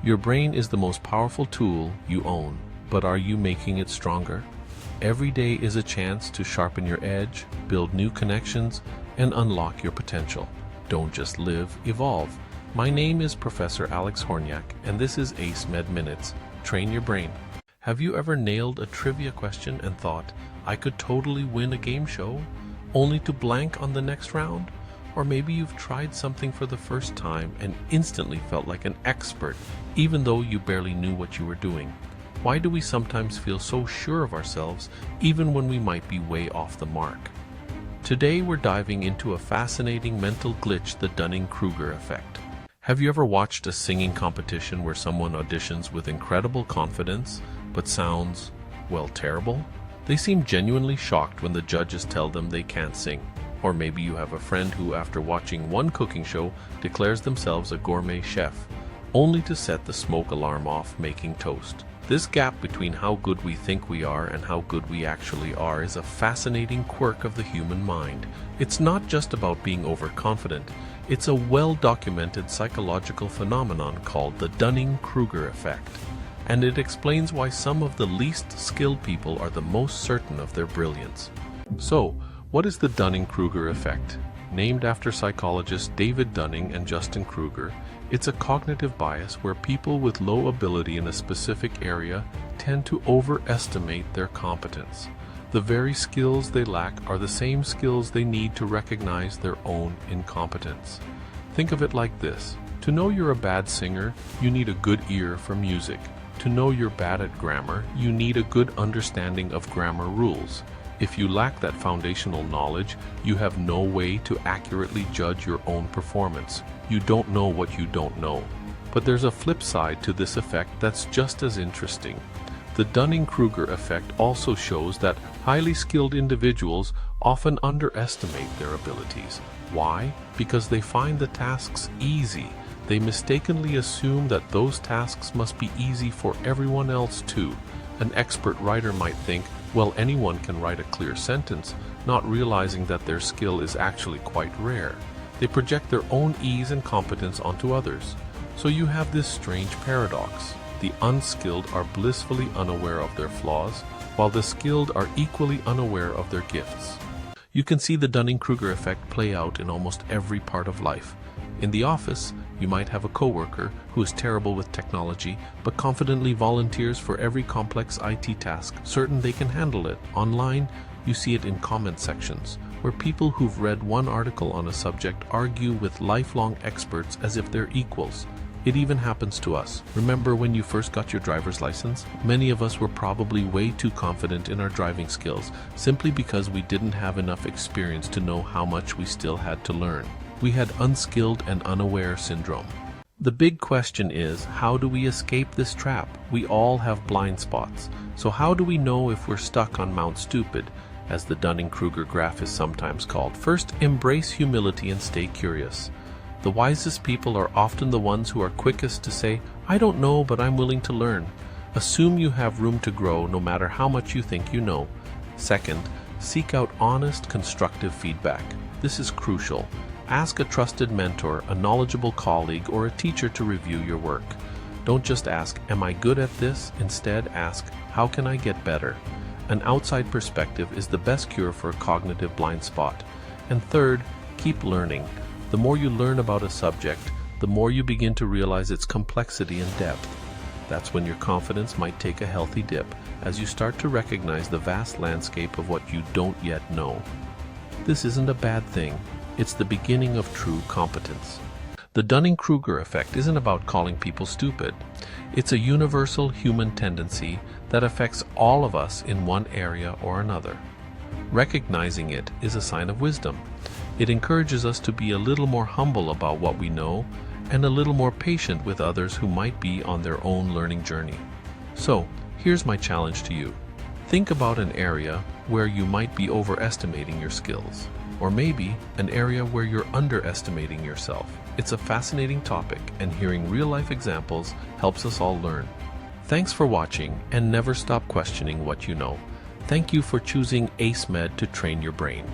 Your brain is the most powerful tool you own, but are you making it stronger? Every day is a chance to sharpen your edge, build new connections, and unlock your potential. Don't just live, evolve. My name is Professor Alex Horniak, and this is ACEMED Minutes. Train your brain. Have you ever nailed a trivia question and thought, I could totally win a game show, only to blank on the next round? Or maybe you've tried something for the first time and instantly felt like an expert, even though you barely knew what you were doing. Why do we sometimes feel so sure of ourselves, even when we might be way off the mark? Today we're diving into a fascinating mental glitch, the Dunning-Kruger effect. Have you ever watched a singing competition where someone auditions with incredible confidence, but sounds, well, terrible? They seem genuinely shocked when the judges tell them they can't sing. Or maybe you have a friend who, after watching one cooking show, declares themselves a gourmet chef, only to set the smoke alarm off making toast. This gap between how good we think we are and how good we actually are is a fascinating quirk of the human mind. It's not just about being overconfident. It's a well-documented psychological phenomenon called the Dunning-Kruger effect. And it explains why some of the least skilled people are the most certain of their brilliance. So, what is the Dunning-Kruger effect? Named after psychologists David Dunning and Justin Kruger, it's a cognitive bias where people with low ability in a specific area tend to overestimate their competence. The very skills they lack are the same skills they need to recognize their own incompetence. Think of it like this. To know you're a bad singer, you need a good ear for music. To know you're bad at grammar, you need a good understanding of grammar rules. If you lack that foundational knowledge, you have no way to accurately judge your own performance. You don't know what you don't know. But there's a flip side to this effect that's just as interesting. The Dunning-Kruger effect also shows that highly skilled individuals often underestimate their abilities. Why? Because they find the tasks easy. They mistakenly assume that those tasks must be easy for everyone else too. An expert writer might think, well, anyone can write a clear sentence, not realizing that their skill is actually quite rare. They project their own ease and competence onto others. So you have this strange paradox. The unskilled are blissfully unaware of their flaws, while the skilled are equally unaware of their gifts. You can see the Dunning-Kruger effect play out in almost every part of life. In the office, you might have a coworker who is terrible with technology, but confidently volunteers for every complex IT task, certain they can handle it. Online, you see it in comment sections, where people who've read one article on a subject argue with lifelong experts as if they're equals. It even happens to us. Remember when you first got your driver's license? Many of us were probably way too confident in our driving skills, simply because we didn't have enough experience to know how much we still had to learn. We had unskilled and unaware syndrome. The big question is, how do we escape this trap? We all have blind spots. So how do we know if we're stuck on Mount Stupid, as the Dunning-Kruger graph is sometimes called? First, embrace humility and stay curious. The wisest people are often the ones who are quickest to say, I don't know, but I'm willing to learn. Assume you have room to grow no matter how much you think you know. Second, seek out honest, constructive feedback. This is crucial. Ask a trusted mentor, a knowledgeable colleague, or a teacher to review your work. Don't just ask, am I good at this? Instead, ask, how can I get better? An outside perspective is the best cure for a cognitive blind spot. And third, keep learning. The more you learn about a subject, the more you begin to realize its complexity and depth. That's when your confidence might take a healthy dip, as you start to recognize the vast landscape of what you don't yet know. This isn't a bad thing. It's the beginning of true competence. The Dunning-Kruger effect isn't about calling people stupid. It's a universal human tendency that affects all of us in one area or another. Recognizing it is a sign of wisdom. It encourages us to be a little more humble about what we know and a little more patient with others who might be on their own learning journey. So, here's my challenge to you. Think about an area where you might be overestimating your skills. Or maybe an area where you're underestimating yourself. It's a fascinating topic, and hearing real-life examples helps us all learn. Thanks for watching, and never stop questioning what you know. Thank you for choosing ACEMED to train your brain.